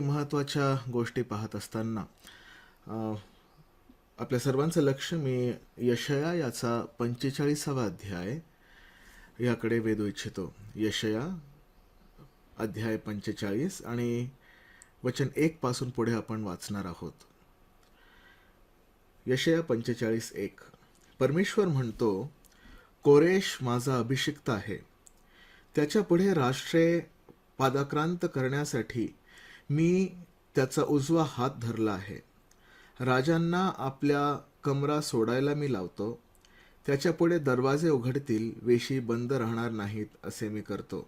काही महत्त्वाच्या गोष्टी पाहत असताना अ, आपल्या सर्वांचं लक्ष मी यशया याचा 45वा अध्याय याकडे वेधू इच्छितो. यशया अध्याय 45 आणि वचन 1 पासून पुढे आपण वाचणार आहोत. यशया 45:1. परमेश्वर म्हणतो, कोरेश माझा अभिषिक्त आहे, त्याच्या पुढे राष्ट्रे पादाक्रांत करण्यासाठी मी त्याचा उजवा हात धरला आहे. राजांना आपल्या कमरा सोडायला मी लावतो, त्याच्या पुढे दरवाजे उघडतील, वेशी बंद राहणार नाहीत असे मी करतो.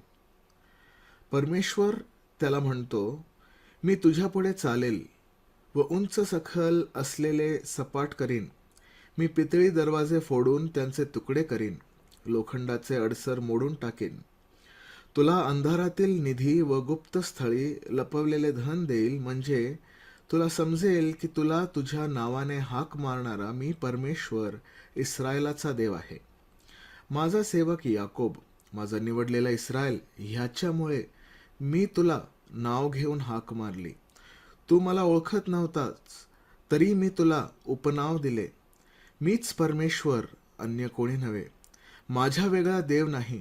परमेश्वर त्याला म्हणतो, मी तुझ्या पुढे चालेल व उंच सखल असलेले सपाट करीन. मी पितळी दरवाजे फोडून त्यांचे तुकडे करीन, लोखंडाचे अडसर मोडून टाकेन. तुला अंधारातील निधी व गुप्त स्थळी लपवलेले धन देईल, म्हणजे तुला समजेल की तुला तुझ्या नावाने हाक मारणारा मी परमेश्वर, इस्रायलाचा देव आहे. माझा सेवक याकोब, माझा निवडलेला इस्रायल, ह्याच्यामुळे मी तुला नाव घेऊन हाक मारली. तू मला ओळखत नव्हतास, तरी मी तुला उपनाव दिले. मीच परमेश्वर, अन्य कोणी नव्हे. माझ्या वेगळा देव नाही.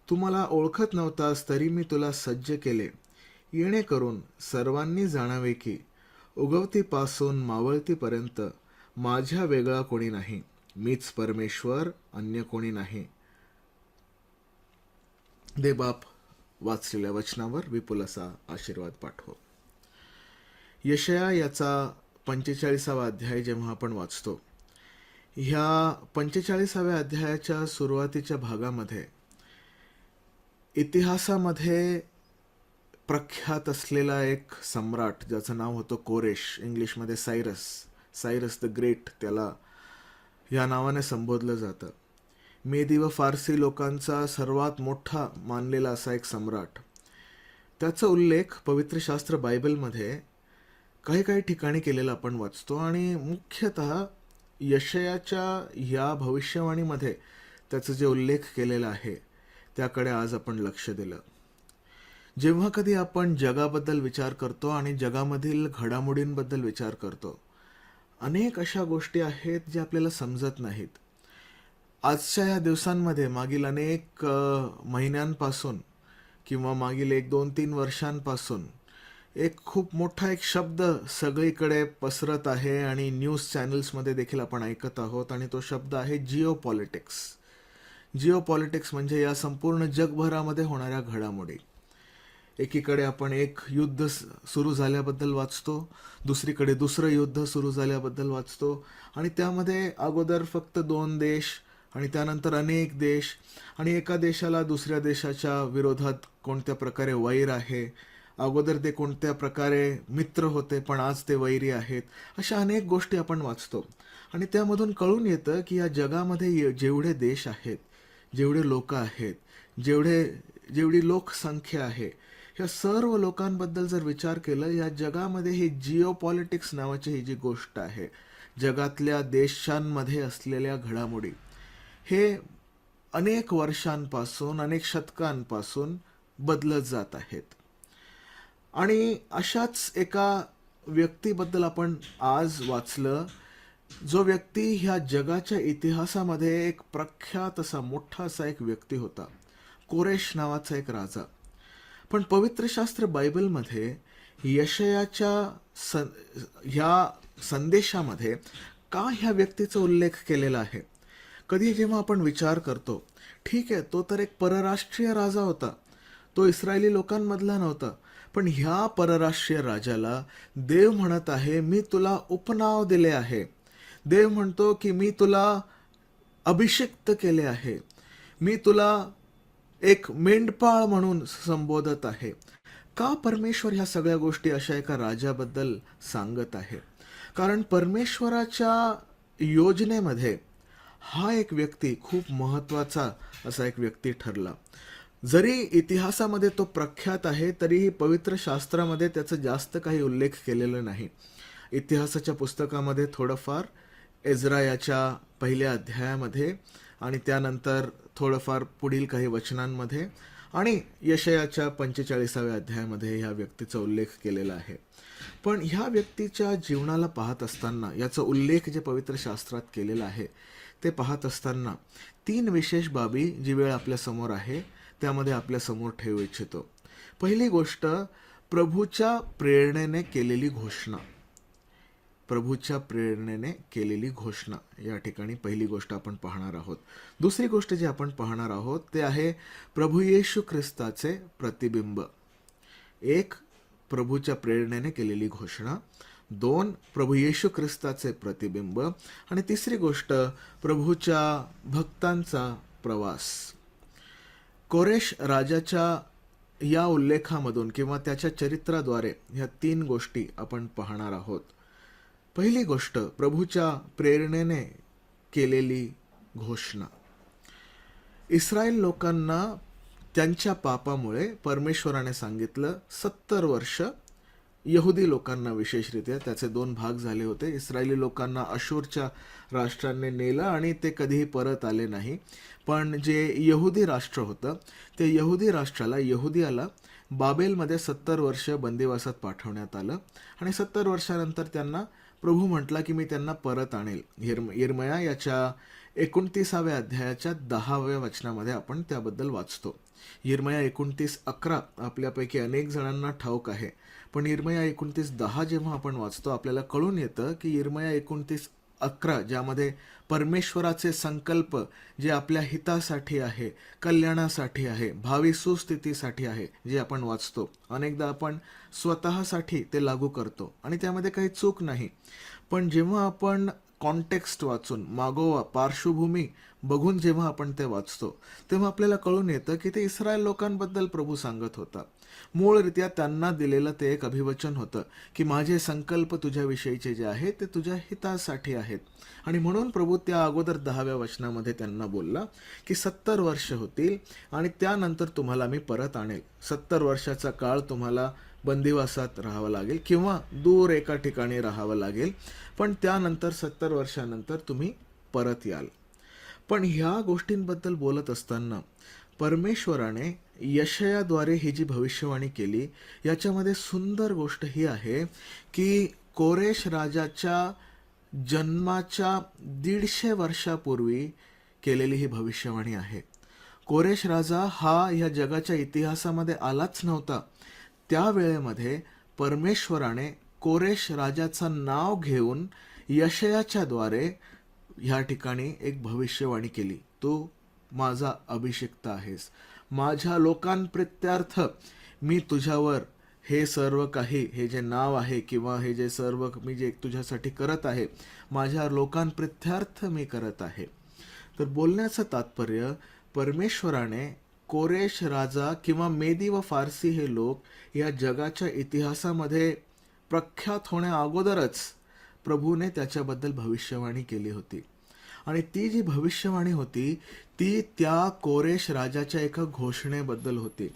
तू मला ओळखत नव्हतास, तरी मी तुला सज्ज केले, येणेकरून सर्वांनी जाणावे की उगवतीपासून मावळतीपर्यंत माझ्या वेगळा कोणी नाही. मीच परमेश्वर, अन्य कोणी नाही. दे बाप वाचलेल्या वचनावर विपुल असा आशीर्वाद पाठव. यशया याचा 45वा अध्याय जेव्हा आपण वाचतो, ह्या 45व्या अध्यायाच्या सुरुवातीच्या भागामध्ये इतिहासामध्ये प्रख्यात असलेला एक सम्राट, ज्याचं नाव होतं कोरेश, इंग्लिशमध्ये सायरस द ग्रेट त्याला या नावाने संबोधलं जातं. मेदी व फारसी लोकांचा सर्वात मोठा मानलेला असा एक सम्राट. त्याचा उल्लेख पवित्र शास्त्र बायबलमध्ये काही काही ठिकाणी केलेला आपण वाचतो आणि मुख्यतः यशयाच्या या भविष्यवाणीमध्ये त्याचा जे उल्लेख केलेला आहे त्याकडे आज आपण लक्ष दिलं. जेव्हा कधी आपण जगाबद्दल विचार करतो आणि जगामधील घडामोडींबद्दल विचार करतो, अनेक अशा गोष्टी आहेत ज्या आपल्याला समजत नाहीत. आजच्या या दिवसांमध्ये मागील अनेक महिन्यांपासून किंवा मागील 1-2-3 वर्षांपासून एक खूप मोठा एक शब्द सगळीकडे पसरत आहे आणि न्यूज चॅनल्समध्ये देखील आपण ऐकत आहोत, आणि तो शब्द आहे जिओ पॉलिटिक्स. जिओ पॉलिटिक्स म्हणजे या संपूर्ण जगभरामध्ये होणाऱ्या घडामोडी. एकीकडे आपण एक युद्ध सुरू झाल्याबद्दल वाचतो, दुसरीकडे दुसरं युद्ध सुरू झाल्याबद्दल वाचतो, आणि त्यामध्ये अगोदर फक्त 2 देश आणि त्यानंतर अनेक देश, आणि एका देशाला दुसऱ्या देशाच्या विरोधात कोणत्या प्रकारे वैर आहे, अगोदर ते कोणत्या प्रकारे मित्र होते पण आज ते वैरी आहेत. अशा अनेक गोष्टी आपण वाचतो आणि त्यामधून कळून येतं की या जगामध्ये जेवढे देश आहेत, जेवढे लोक आहेत, जेवढी लोकसंख्या आहे, या सर्व लोकांबद्दल जर विचार केला, या जगामध्ये ही जिओ पॉलिटिक्स नावाची ही जी गोष्ट आहे, जगातल्या देशांमध्ये असलेल्या घडामोडी, हे अनेक वर्षांपासून, अनेक शतकांपासून बदलत जात आहेत. आणि अशाच एका व्यक्तीबद्दल आपण आज वाचलं, जो व्यक्ती ह्या जगाच्या इतिहासामध्ये एक प्रख्यात असा मोठा असा एक व्यक्ती होता, कोरेश नावाचा एक राजा. पण पवित्र शास्त्र बायबलमध्ये यशयाच्या ह्या संदेशामध्ये का ह्या व्यक्तीचा उल्लेख केलेला आहे? कधी जेव्हा आपण विचार करतो, ठीक आहे, तो तर एक परराष्ट्रीय राजा होता, तो इस्रायली लोकांमधला नव्हता, पण ह्या परराष्ट्रीय राजाला देव म्हणत आहे, मी तुला उपनाव दिले आहे. देव म्हणतो की मी तुला अभिषिक्त केले आहे, मी तुला एक मेंढपाळ म्हणून संबोधत आहे. का परमेश्वर ह्या सगळ्या गोष्टी अशा एका राजाबद्दल सांगत आहे? कारण परमेश्वराच्या योजनेमध्ये हा एक व्यक्ती खूप महत्त्वाचा असा एक व्यक्ती ठरला. जरी इतिहासामध्ये तो प्रख्यात आहे, तरीही पवित्र शास्त्रामध्ये त्याचा जास्त काही उल्लेख केलेला नाही. इतिहासाच्या पुस्तकामध्ये थोडंफार एज्रा याच्या पहिल्या अध्यायामध्ये आणि त्यानंतर थोडंफार पुढील काही वचनांमध्ये आणि यशयाच्या 45व्या अध्यायामध्ये ह्या व्यक्तीचा उल्लेख केलेला आहे. पण ह्या व्यक्तीच्या जीवनाला पाहत असताना, याचा उल्लेख जे पवित्र शास्त्रात केलेला आहे ते पाहत असताना 3 विशेष बाबी जी वेळ आपल्यासमोर आहे त्यामध्ये आपल्यासमोर ठेवू इच्छितो. पहिली गोष्ट, प्रभूच्या प्रेरणेने केलेली घोषणा. प्रभूच्या प्रेरणेने केलेली घोषणा या ठिकाणी पहिली गोष्ट आपण पाहणार आहोत. दुसरी गोष्ट जी आपण पाहणार आहोत ते आहे प्रभू येशू ख्रिस्ताचे प्रतिबिंब. 1, प्रभूच्या प्रेरणेने केलेली घोषणा. 2, प्रभू येशू ख्रिस्ताचे प्रतिबिंब. आणि तिसरी गोष्ट, प्रभूच्या भक्तांचा प्रवास. कोरेश राजाच्या या उल्लेखामधून किंवा त्याच्या चरित्राद्वारे ह्या 3 गोष्टी आपण पाहणार आहोत. पहिली गोष्ट, प्रभूच्या प्रेरणेने केलेली घोषणा. इस्रायल लोकांना त्यांच्या पापामुळे परमेश्वराने सांगितलं 70 वर्ष, यहुदी लोकांना विशेषरित्या त्याचे 2 भाग झाले होते. इस्रायली लोकांना अशूरच्या राष्ट्राने नेलं आणि ते कधीही परत आले नाही. पण जे यहुदी राष्ट्र होतं ते यहुदी राष्ट्राला, यहुदियाला बाबेलमध्ये 70 वर्ष बंदिवासात पाठवण्यात आलं आणि 70 वर्षानंतर त्यांना प्रभू म्हटला की मी त्यांना परत आणेल. यिर्मया याच्या 29व्या अध्यायाच्या 10व्या वचनामध्ये आपण त्याबद्दल वाचतो. यिर्मया 29:11 आपल्यापैकी अनेक जणांना ठाऊक आहे, पण यिर्मया 29:10 जेव्हा आपण वाचतो आपल्याला कळून येतं की यिर्मया 29:11 ज्यामध्ये परमेश्वराचे संकल्प जे आपल्या हितासाठी आहे, कल्याणासाठी आहे, भावी सुस्थितीसाठी आहे, जे आपण वाचतो. अनेकदा आपण स्वतःसाठी ते लागू करतो आणि त्यामध्ये काही चूक नाही. पण जेव्हा आपण कॉन्टेक्स्ट वाचून, मागोवा, पार्श्वभूमी बघून जेव्हा आपण ते वाचतो तेव्हा आपल्याला कळून येतं की ते इस्रायल लोकांबद्दल प्रभू सांगत होता. मूळरित्या त्यांना दिलेलं ते एक अभिवचन होतं की माझे संकल्प तुझ्याविषयीचे जे आहेत ते तुझ्या हितासाठी आहेत. आणि म्हणून प्रभू त्या अगोदर 10व्या वचनामध्ये त्यांना बोलला की 70 वर्ष होतील आणि त्यानंतर तुम्हाला मी परत आणेल. 70 वर्षाचा काळ तुम्हाला बंदिवासात राहावं लागेल किंवा दूर एका ठिकाणी राहावं लागेल, पण त्यानंतर 70 वर्षानंतर तुम्ही परत याल. पण ह्या गोष्टींबद्दल बोलत असताना परमेश्वराने यशयाद्वारे ही जी भविष्यवाणी केली याच्यामध्ये सुंदर गोष्ट ही आहे की कोरेश राजाच्या जन्माच्या 150 वर्षापूर्वी केलेली ही भविष्यवाणी आहे. कोरेश राजा हा या जगाच्या इतिहासामध्ये आलाच नव्हता. त्या वेळेमध्ये परमेश्वराने कोरेश राजाचं नाव घेऊन यशयाच्या द्वारे ह्या ठिकाणी एक भविष्यवाणी केली. तू माझा अभिषिक्त आहेस, माझ्या लोकांप्रित्यर्थ मी तुझ्यावर हे सर्व काही, हे जे नाव आहे किंवा हे जे सर्व मी जे तुझ्यासाठी करत आहे, माझ्या लोकांप्रित्यर्थ मी करत आहे. तर बोलण्याचं तात्पर्य, परमेश्वराने कोरेश राजा किंवा मेदी व फारसी हे लोक या जगाच्या इतिहासामध्ये प्रख्यात होण्या अगोदरच प्रभूने त्याच्याबद्दल भविष्यवाणी केली होती. आणि ती जी भविष्यवाणी होती ती त्या कोरेश राजाच्या एका घोषणेबद्दल होती.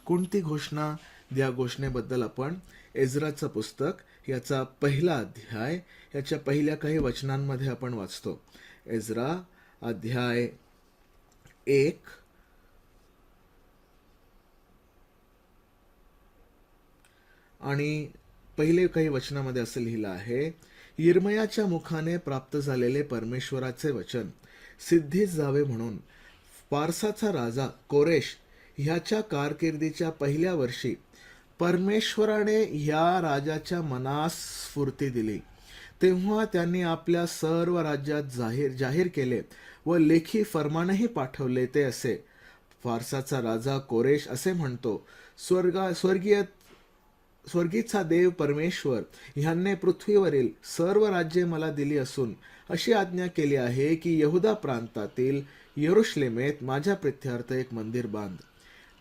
कोणती घोषणा? या घोषणेबद्दल आपण एज्राचं पुस्तक याचा 1ला अध्याय याच्या पहिल्या काही वचनांमध्ये आपण वाचतो. एज्रा अध्याय 1 आणि पहिले काही वचनामध्ये असं लिहिलं आहे, यिर्मयाच्या मुखाने प्राप्त झालेले परमेश्वराचे वचन सिद्धीस जावे म्हणून पारसाचा राजा कोरेश ह्याच्या कारकिर्दीच्या पहिल्या वर्षी परमेश्वराने ह्या राजाच्या मनास स्फूर्ती दिली. तेव्हा त्यांनी आपल्या सर्व राज्यात जाहीर केले व लेखी फरमानही पाठवले. ते असे, फारसाचा राजा कोरेश असे म्हणतो, स्वर्गीचा देव परमेश्वर ह्याने पृथ्वीवरील सर्व राज्ये मला दिली असून अशी आज्ञा केली आहे की यहुदा प्रांतातील यरुशलेमेत माझ्या प्रित्यर्थ एक मंदिर बांध.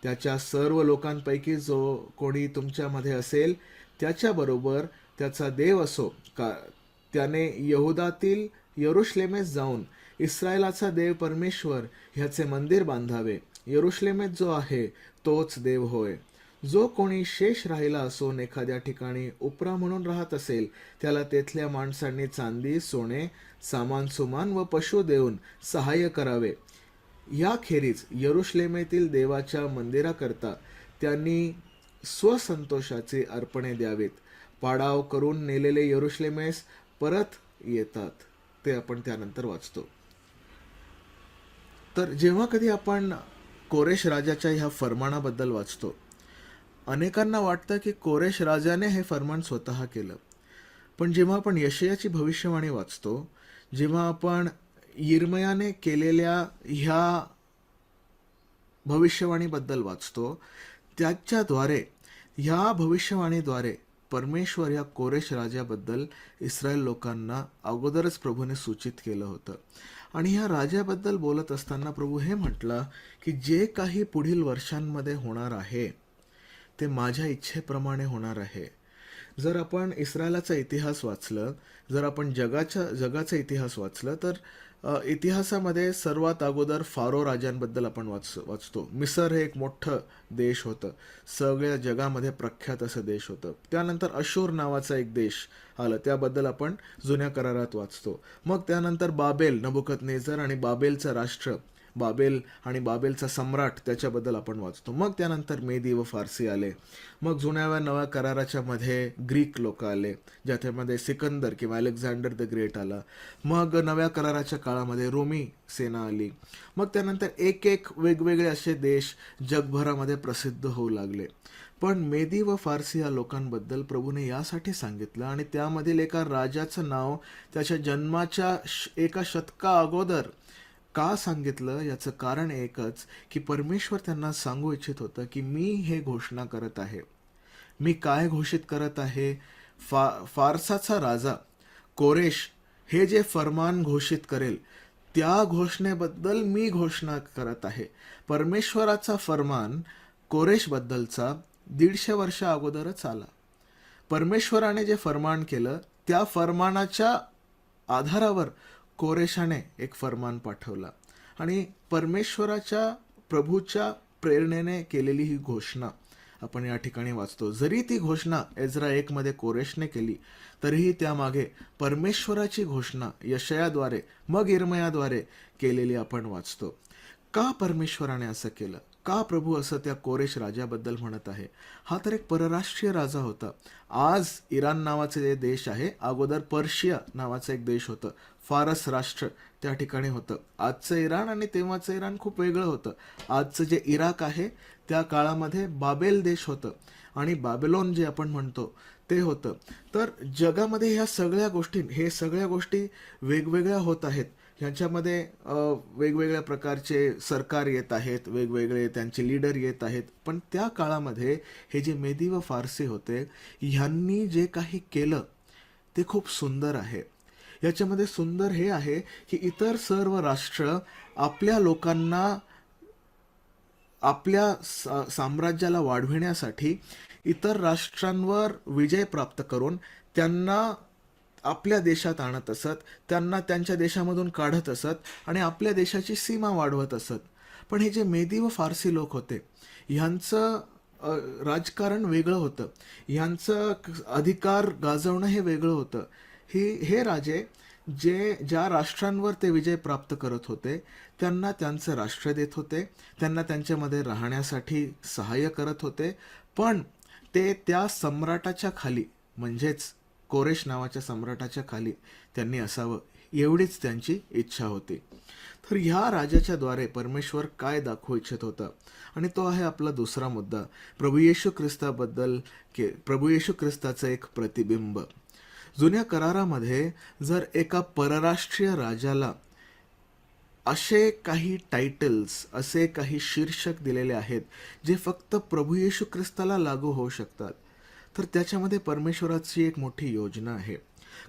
त्याच्या सर्व लोकांपैकी जो कोणी तुमच्यामध्ये असेल त्याच्याबरोबर त्याचा देव असो का त्याने यहुदातील यरुशलेमेत जाऊन इस्रायलाचा देव परमेश्वर ह्याचे मंदिर बांधावे. यरुशलेमेत जो आहे तोच देव होय. जो कोणी शेष राहिला असून एखाद्या ठिकाणी उपरा म्हणून राहत असेल त्याला तेथल्या माणसांनी चांदी, सोने, सामान सुमान व पशु देऊन सहाय्य करावे. याखेरीज यरुश्लेमेतील देवाच्या मंदिराकरता त्यांनी स्वसंतोषाचे अर्पणे द्यावेत. पाडाव करून नेलेले यरुश्लेमेस परत येतात, ते आपण त्यानंतर वाचतो. तर जेव्हा कधी आपण कोरेश राजाच्या ह्या फरमानाबद्दल वाचतो, अनेकांना वाटतं की कोरेश राजाने हे फरमान स्वतः केलं. पण जेव्हा आपण यशयाची भविष्यवाणी वाचतो, जेव्हा आपण यिर्मयाने केलेल्या ह्या भविष्यवाणीबद्दल वाचतो, त्याच्याद्वारे ह्या भविष्यवाणीद्वारे परमेश्वर या कोरेश राजाबद्दल इस्रायल लोकांना अगोदरच प्रभूने सूचित केलं होतं. आणि ह्या राजाबद्दल बोलत असताना प्रभू हे म्हटलं की जे काही पुढील वर्षांमध्ये होणार आहे ते माझ्या इच्छेप्रमाणे होणार आहे. जर आपण इस्रायलाचा इतिहास वाचलं, जर आपण जगाचा इतिहास वाचलं, तर इतिहासामध्ये सर्वात अगोदर फारो राजांबद्दल आपण वाचतो. मिसर हे एक मोठं देश होतं, सगळ्या जगामध्ये प्रख्यात असं देश होतं. त्यानंतर अशूर नावाचा एक देश आलं, त्याबद्दल आपण जुन्या करारात वाचतो. मग त्यानंतर बाबेल, नबुकदनेझर आणि बाबेलचं राष्ट्र, बाबेल आणि बाबेलचा सम्राट, त्याच्याबद्दल आपण वाचतो. मग त्यानंतर मेदी व फारसी आले. मग जुन्या व नव्या कराराच्या मध्ये ग्रीक लोक आले, ज्याच्यामध्ये सिकंदर किंवा अलेक्झांडर द ग्रेट आला. मग नव्या कराराच्या काळामध्ये रोमी सेना आली. मग त्यानंतर एक एक वेगवेगळे असे देश जगभरामध्ये प्रसिद्ध होऊ लागले. पण मेदी व फारसी या लोकांबद्दल प्रभूने यासाठी सांगितलं, आणि त्यामधील एका राजाचं नाव त्याच्या जन्माच्या एका शतका अगोदर का सांगितलं, याचं कारण एकच की परमेश्वर त्यांना सांगू इच्छित होतं की मी हे घोषणा करत आहे. मी काय घोषित करत आहे? फारसाचा राजा कोरेश हे जे फरमान घोषित करेल, त्या घोषणेबद्दल मी घोषणा करत आहे. परमेश्वराचा फरमान कोरेशबद्दलचा 150 वर्ष अगोदरच आला. परमेश्वराने जे फरमान केलं, त्या फरमानाच्या आधारावर कोरेशाने एक फरमान पाठवला, आणि परमेश्वराच्या प्रभूच्या प्रेरणेने केलेली ही घोषणा आपण या ठिकाणी वाचतो. जरी ती घोषणा एज्रा 1 मध्ये कोरेशने केली, तरीही त्यामागे परमेश्वराची घोषणा यशयाद्वारे मग यिर्मयाद्वारे केलेली आपण वाचतो. का परमेश्वराने असं केलं? का प्रभू असं त्या कोरेश राजाबद्दल म्हणत आहे? हा तर एक परराष्ट्रीय राजा होता. आज इराण नावाचे जे देश आहे, अगोदर पर्शिया नावाचं एक देश होतं, फारस राष्ट्र त्या ठिकाणी होतं. आजचं इराण आणि तेव्हाचं इराण खूप वेगळं होतं. आजचं जे इराक आहे, त्या काळामध्ये बाबेल देश होतं, आणि बाबेलोन जे आपण म्हणतो ते होतं. तर जगामध्ये ह्या सगळ्या गोष्टी वेगवेगळ्या होत आहेत. ह्याच्यामध्ये वेगवेगळ्या प्रकारचे सरकार येत आहेत, वेगवेगळे त्यांचे लीडर येत आहेत. पण त्या काळामध्ये हे जे मेदी व फारसी होते, ह्यांनी जे काही केलं ते खूप सुंदर आहे. याच्यामध्ये सुंदर हे आहे की इतर सर्व राष्ट्र आपल्या लोकांना आपल्या साम्राज्याला वाढविण्यासाठी इतर राष्ट्रांवर विजय प्राप्त करून त्यांना आपल्या देशात आणत असत, त्यांना त्यांच्या देशामधून काढत असत आणि आपल्या देशाची सीमा वाढवत असत. पण हे जे मेदी व फारसी लोक होते, ह्यांचं राजकारण वेगळं होतं, ह्यांचं अधिकार गाजवणं हे वेगळं होतं. हे राजे ज्या राष्ट्रांवर ते विजय प्राप्त करत होते, त्यांना त्यांचं राष्ट्र देत होते, त्यांना त्यांच्यामध्ये राहण्यासाठी सहाय्य करत होते. पण ते त्या सम्राटाच्या खाली, म्हणजेच कोरेश नावाच्या सम्राटाच्या खाली त्यांनी असावं, एवढीच त्यांची इच्छा होती. तर ह्या राजाच्या द्वारे परमेश्वर काय दाखवू इच्छित होता, आणि तो आहे आपला दुसरा मुद्दा, प्रभू येशू ख्रिस्ताबद्दल प्रभू येशू ख्रिस्ताचं एक प्रतिबिंब. जुन्या करारामध्ये जर एका परराष्ट्रीय राजाला असे काही टायटल्स, असे काही शीर्षक दिलेले आहेत जे फक्त प्रभू येशू ख्रिस्ताला लागू होऊ शकतात, तर त्याच्यामध्ये परमेश्वराची एक मोठी योजना आहे.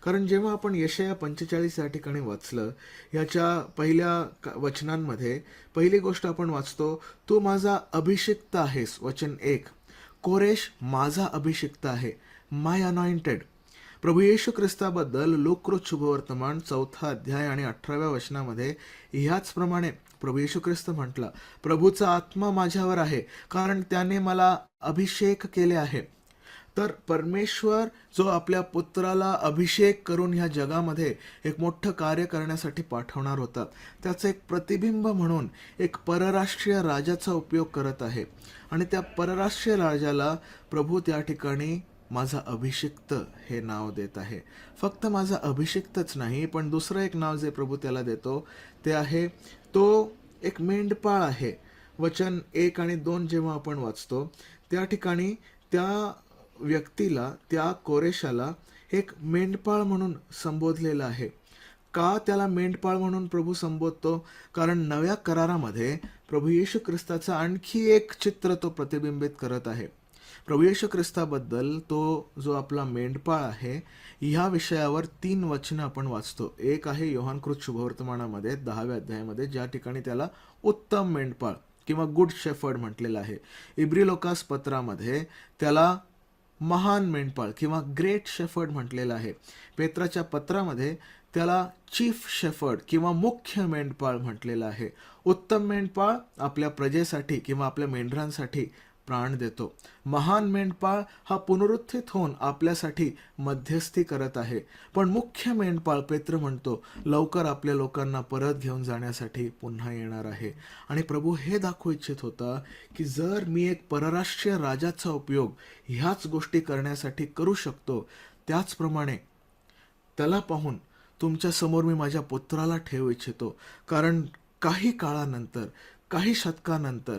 कारण जेव्हा आपण यशया 45 या ठिकाणी वाचलं, याच्या पहिल्या वचनांमध्ये पहिली गोष्ट आपण वाचतो, तू माझा अभिषिक्त आहेस. वचन 1, कोरेश माझा अभिषिक्त आहे, माय अनॉइंटेड. प्रभू येशू ख्रिस्ताबद्दल लोककृत शुभवर्तमान 4 अध्याय आणि 18व्या वचनामध्ये ह्याचप्रमाणे प्रभू येशू ख्रिस्त म्हटला, प्रभूचा आत्मा माझ्यावर आहे, कारण त्याने मला अभिषेक केले आहे. तर परमेश्वर जो आपल्या पुत्राला अभिषेक करून ह्या जगामध्ये एक मोठं कार्य करण्यासाठी पाठवणार होता, त्याचं एक प्रतिबिंब म्हणून एक परराष्ट्रीय राजाचा उपयोग करत आहे. आणि त्या परराष्ट्रीय राजाला प्रभू त्या ठिकाणी माझा अभिषिक्त हे नाव देत आहे. फक्त माझा अभिषिक्तच नाही, पण दुसरं एक नाव जे प्रभू त्याला देतो ते आहे, तो एक मेंढपाळ आहे. वचन 1 आणि 2 जेव्हा आपण वाचतो त्या ठिकाणी त्या व्यक्तीला, त्या कोरेशाला एक मेंढपाळ म्हणून संबोधलेलं आहे. का त्याला मेंढपाळ म्हणून प्रभू संबोधतो? कारण नव्या करारामध्ये प्रभू येशू ख्रिस्ताचं आणखी एक चित्र तो प्रतिबिंबित करत आहे. प्रभू येशू ख्रिस्ताबद्दल तो जो आपला मेंढपाळ आहे, ह्या विषयावर 3 वचनं आपण वाचतो. एक आहे योहानकृत शुभवर्तमानामध्ये 10व्या अध्यायामध्ये, ज्या ठिकाणी त्याला उत्तम मेंढपाळ किंवा गुड शेफर्ड म्हटलेलं आहे. इब्री लोकास पत्रामध्ये त्याला महान मेंढपाळ किंवा ग्रेट शेफर्ड म्हटलेलं आहे. पेत्राच्या पत्रामध्ये त्याला चीफ शेफर्ड किंवा मुख्य मेंढपाळ म्हटलेलं आहे. उत्तम मेंढपाळ आपल्या प्रजेसाठी किंवा आपल्या मेंढरांसाठी प्राण देतो. महान मेंढपाळ हा पुनरुत्थित होऊन आपल्यासाठी मध्यस्थी करत आहे. पण मुख्य मेंढपाळ पेत्र म्हणतो लवकर आपल्या लोकांना परत घेऊन जाण्यासाठी पुन्हा येणार आहे. आणि प्रभू हे दाखवू इच्छित होता की जर मी एक परराष्ट्रीय राजाचा उपयोग ह्याच गोष्टी करण्यासाठी करू शकतो, त्याचप्रमाणे त्याला पाहून तुमच्या समोर मी माझ्या पुत्राला ठेवू इच्छितो. कारण काही काळानंतर, काही शतकानंतर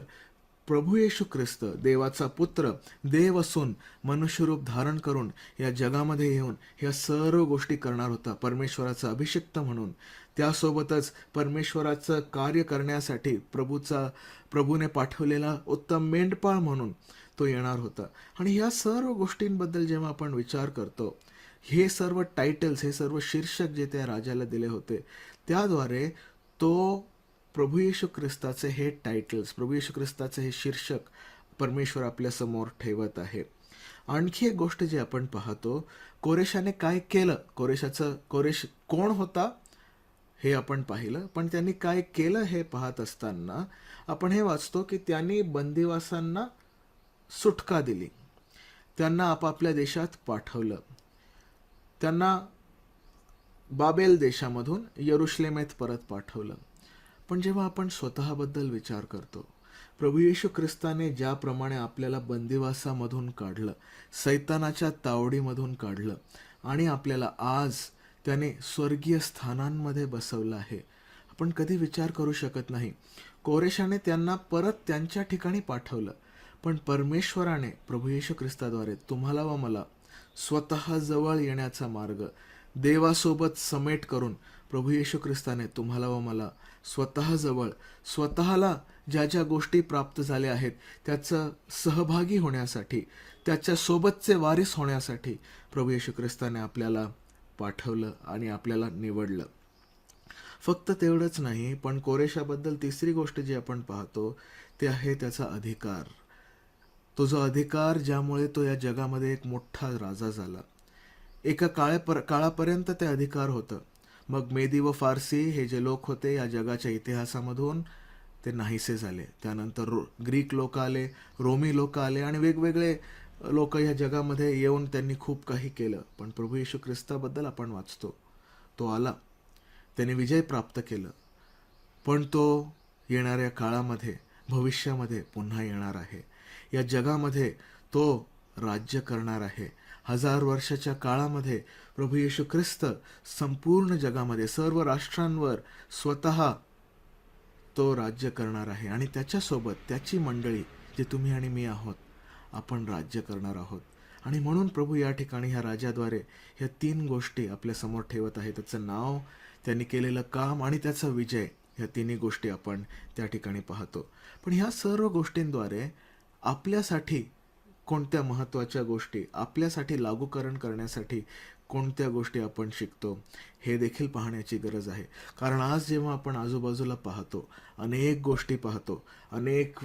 प्रभू येशू ख्रिस्त देवाचा पुत्र, देव असून मनुष्यरूप धारण करून या जगामध्ये येऊन ह्या सर्व गोष्टी करणार होता. परमेश्वराचा अभिषिक्त म्हणून, त्यासोबतच परमेश्वराचं कार्य करण्यासाठी प्रभूने पाठवलेला उत्तम मेंढपाळ म्हणून तो येणार होता. आणि ह्या सर्व गोष्टींबद्दल जेव्हा आपण विचार करतो, हे सर्व टायटल्स, हे सर्व शीर्षक जे त्या राजाला दिले होते, त्याद्वारे तो प्रभू येशू ख्रिस्ताचे हे टायटल्स, प्रभू येशू ख्रिस्ताचे हे शीर्षक परमेश्वर आपल्यासमोर ठेवत आहे. आणखी एक गोष्ट जी आपण पाहतो, कोरेशाने काय केलं, कोरेश कोण होता हे आपण पाहिलं, पण त्यांनी काय केलं हे पाहत असताना आपण हे वाचतो की त्यांनी बंदिवासांना सुटका दिली, त्यांना आपापल्या देशात पाठवलं, त्यांना बाबेल देशामधून यरुशलेमेत परत पाठवलं. पण जेव्हा आपण स्वतःबद्दल विचार करतो, प्रभू येशू ख्रिस्ताने ज्याप्रमाणे आपल्याला बंदिवासामधून काढलं, सैतानाच्या तावडीमधून काढलं आणि आपल्याला आज त्याने स्वर्गीय स्थानांमध्ये बसवलं आहे, आपण कधी विचार करू शकत नाही. कोरेशाने त्यांना परत त्यांच्या ठिकाणी पाठवलं, पण परमेश्वराने प्रभू येशू ख्रिस्ताद्वारे तुम्हाला व मला स्वतः जवळ येण्याचा मार्ग देवासोबत समेट करून प्रभू येशू ख्रिस्ताने तुम्हाला व मला स्वतःजवळ, स्वतःला ज्या ज्या गोष्टी प्राप्त झाल्या आहेत त्याचं सहभागी होण्यासाठी, त्याच्या सोबतचे वारीस होण्यासाठी प्रभू येशू ख्रिस्ताने आपल्याला पाठवलं आणि आपल्याला निवडलं. फक्त तेवढंच नाही, पण कोरेशाबद्दल तिसरी गोष्ट जी आपण पाहतो ते आहे त्याचा अधिकार. तो जो अधिकार ज्यामुळे तो या जगामध्ये एक मोठा राजा झाला. एका काळापर्यंत ते अधिकार होतं. मग मेदी व फारसी हे जे लोक होते या जगाच्या इतिहासामधून ते नाहीसे झाले. त्यानंतर ग्रीक लोक आले, रोमी लोक आले आणि वेगवेगळे लोक ह्या जगामध्ये येऊन त्यांनी खूप काही केलं. पण प्रभू येशू ख्रिस्ताबद्दल आपण वाचतो, तो आला, त्याने विजय प्राप्त केलं, पण तो येणाऱ्या काळामध्ये, भविष्यामध्ये पुन्हा येणार आहे. या जगामध्ये तो राज्य करणार आहे. 1000 वर्षाच्या काळामध्ये प्रभू येशू ख्रिस्त संपूर्ण जगामध्ये सर्व राष्ट्रांवर स्वतः तो राज्य करणार आहे आणि त्याच्यासोबत त्याची मंडळी जे तुम्ही आणि मी आहोत, आपण राज्य करणार आहोत. आणि म्हणून प्रभू या ठिकाणी ह्या राजाद्वारे ह्या 3 गोष्टी आपल्या समोर ठेवत आहे. त्याचं नाव, त्यांनी केलेलं काम आणि त्याचा विजय, ह्या 3 गोष्टी आपण त्या ठिकाणी पाहतो. पण ह्या सर्व गोष्टींद्वारे आपल्यासाठी कोणत्या महत्त्वाच्या गोष्टी, आपल्यासाठी लागूकरण करण्यासाठी कोणत्या गोष्टी आपण शिकतो हे देखील पाहण्याची गरज आहे. कारण आज जेव्हा आपण आजूबाजूला पाहतो, अनेक गोष्टी पाहतो, अनेक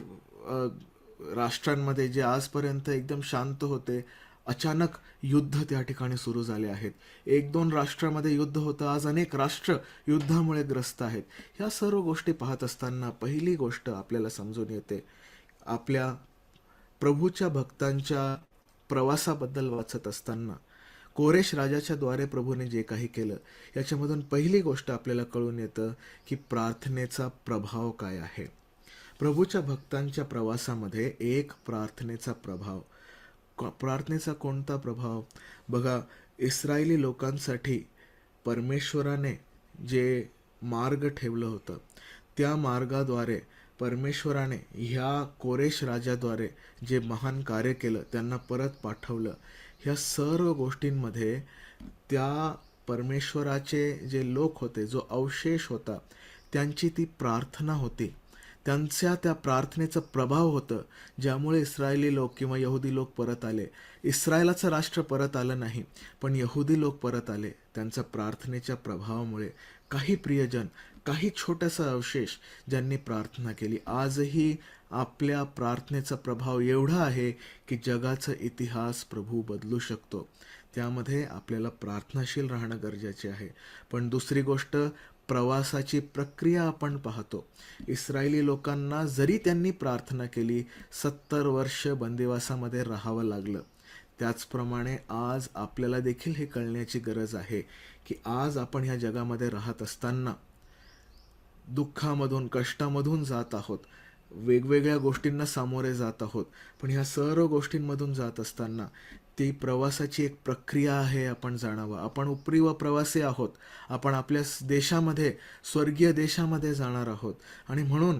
राष्ट्रांमध्ये जे आजपर्यंत एकदम शांत होते, अचानक युद्ध त्या ठिकाणी सुरू झाले आहेत. 1-2 राष्ट्रामध्ये युद्ध होतं, आज अनेक राष्ट्र युद्धामुळे ग्रस्त आहेत. ह्या सर्व गोष्टी पाहत असताना पहिली गोष्ट आपल्याला समजून येते, आपल्या प्रभूच्या भक्तांच्या प्रवासाबद्दल वाचत असताना कोरेश राजाच्या द्वारे प्रभूने जे काही केलं याच्यामधून पहिली गोष्ट आपल्याला कळून येतं की प्रार्थनेचा प्रभाव काय आहे. प्रभूच्या भक्तांच्या प्रवासामध्ये एक प्रार्थनेचा प्रभाव. प्रार्थनेचा कोणता प्रभाव? बघा, इस्रायली लोकांसाठी परमेश्वराने जे मार्ग ठेवलं होतं त्या मार्गाद्वारे परमेश्वराने ह्या कोरेश राजाद्वारे जे महान कार्य केलं, त्यांना परत पाठवलं. ह्या सर्व गोष्टींमध्ये त्या परमेश्वराचे जे लोक होते, जो अवशेष होता, त्यांची ती प्रार्थना होती. त्यांच्या त्या प्रार्थनेचं प्रभाव होतं, ज्यामुळे इस्रायली लोक किंवा यहुदी लोक परत आले. इस्रायलाचं राष्ट्र परत आलं नाही, पण यहुदी लोक परत आले त्यांच्या प्रार्थनेच्या प्रभावामुळे. काही प्रियजन, काही छोटासा अवशेष ज्यांनी प्रार्थना केली, आजही आपल्या प्रार्थनेचा प्रभाव एवढा आहे की जगाचा इतिहास प्रभू बदलू शकतो. त्यामध्ये आपल्याला प्रार्थनाशील राहणं गरजेचे आहे. पण दुसरी गोष्ट, प्रवासाची प्रक्रिया आपण पाहतो. इस्रायली लोकांना जरी त्यांनी प्रार्थना केली, 70 वर्ष बंदिवासामध्ये राहावं लागलं. त्याचप्रमाणे आज आपल्याला देखील हे कळण्याची गरज आहे की आज आपण ह्या जगामध्ये राहत असताना दुःखामधून, कष्टामधून जात आहोत, वेगवेगळ्या गोष्टींना सामोरे जात आहोत. पण ह्या सर्व गोष्टींमधून जात असताना ती प्रवासाची एक प्रक्रिया आहे, आपण जाणावं. आपण उपरी व प्रवासी आहोत. आपण आपल्या देशामध्ये, स्वर्गीय देशामध्ये जाणार आहोत. आणि म्हणून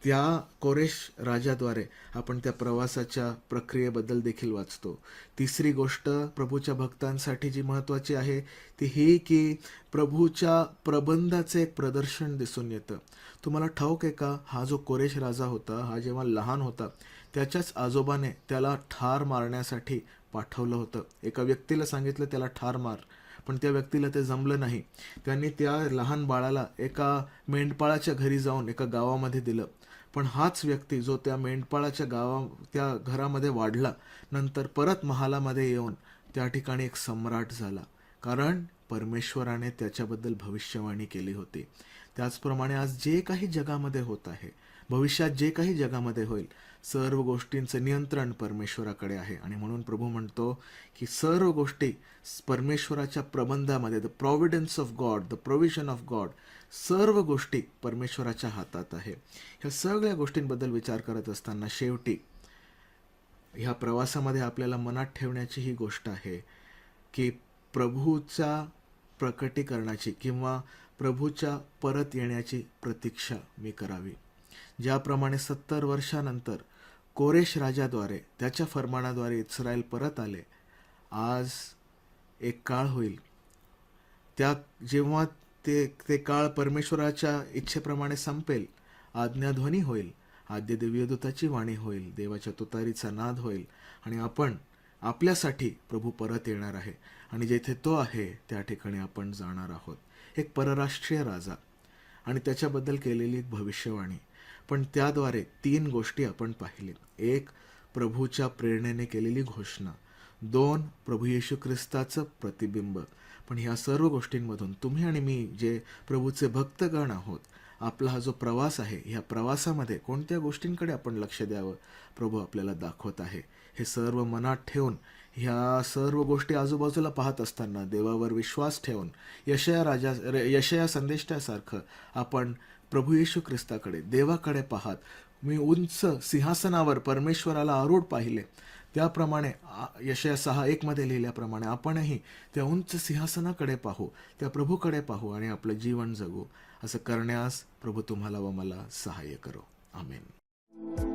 त्या कोरेश राजाद्वारे आपण त्या प्रवासाच्या प्रक्रियेबद्दल देखील वाचतो. तिसरी गोष्ट प्रभूच्या भक्तांसाठी जी महत्त्वाची आहे ती ही की प्रभूच्या प्रबंधाचे एक प्रदर्शन दिसून येतं. तुम्हाला ठाऊक आहे का, हा जो कोरेश राजा होता, हा जेव्हा लहान होता त्याच्याच आजोबाने त्याला ठार मारण्यासाठी पाठवलं होतं. एका व्यक्तीला सांगितलं त्याला ठार मार, पण त्या व्यक्तीला ते जमलं नाही. त्यांनी त्या लहान बाळाला एका मेंढपाळाच्या घरी जाऊन एका गावामध्ये दिलं. पण हाच व्यक्ती जो त्या मेंढपाळाच्या त्या घरामध्ये वाढला, नंतर परत महालामध्ये येऊन त्या ठिकाणी एक सम्राट झाला, कारण परमेश्वराने त्याच्याबद्दल भविष्यवाणी केली होती. त्याचप्रमाणे आज जे काही जगामध्ये होत आहे, भविष्यात जे काही जगामध्ये होईल, सर्व गोष्टींचं नियंत्रण परमेश्वराकडे आहे. आणि म्हणून प्रभू म्हणतो की सर्व गोष्टी परमेश्वराच्या प्रबंधामध्ये, the providence of God, the provision of God, सर्व गोष्टी परमेश्वराच्या हातात आहे. ह्या सगळ्या गोष्टींबद्दल विचार करत असताना शेवटी ह्या प्रवासामध्ये आपल्याला मनात ठेवण्याची ही गोष्ट आहे की प्रभूच्या प्रकटीकरणाची किंवा प्रभूच्या परत येण्याची प्रतीक्षा मी करावी. ज्याप्रमाणे 70 वर्षानंतर कोरेश राजाद्वारे, त्याच्या फरमानाद्वारे इस्रायल परत आले, आज एक काळ होईल जेव्हा ते काळ परमेश्वराच्या इच्छेप्रमाणे संपेल. आज्ञाध्वनी होईल, आद्य दिव्यदूताची वाणी होईल, देवाच्या तुतारीचा नाद होईल आणि आपण आपल्यासाठी प्रभू परत येणार आहे. आणि जेथे तो आहे त्या ठिकाणी आपण जाणार आहोत. एक परराष्ट्रीय राजा आणि त्याच्याबद्दल केलेली एक भविष्यवाणी. पण त्याद्वारे 3 गोष्टी आपण पाहिल्या. 1, प्रभूच्या प्रेरणेने केलेली घोषणा. 2, प्रभू येशू ख्रिस्ताचं प्रतिबिंब. पण ह्या सर्व गोष्टींमधून तुम्ही आणि मी जे प्रभूचे भक्तगण आहोत, आपला हा जो प्रवास आहे, ह्या प्रवासामध्ये कोणत्या गोष्टींकडे आपण लक्ष द्यावं प्रभू आपल्याला दाखवत आहे. हे सर्व मनात ठेवून, ह्या सर्व गोष्टी आजूबाजूला पाहत असताना देवावर विश्वास ठेवून, यशया संदेष्टासारखं आपण प्रभू येशू ख्रिस्ताकडे, देवाकडे पाहत, मी उंच सिंहासनावर परमेश्वराला आरूढ पाहिले, त्याप्रमाणे यशया 6:1 मध्ये लिहिल्याप्रमाणे आपणही त्या उंच सिंहासनाकडे पाहू, त्या प्रभूकडे पाहू आणि आपलं जीवन जगू. असं करण्यास प्रभू तुम्हाला व मला सहाय्य करो. आमेन.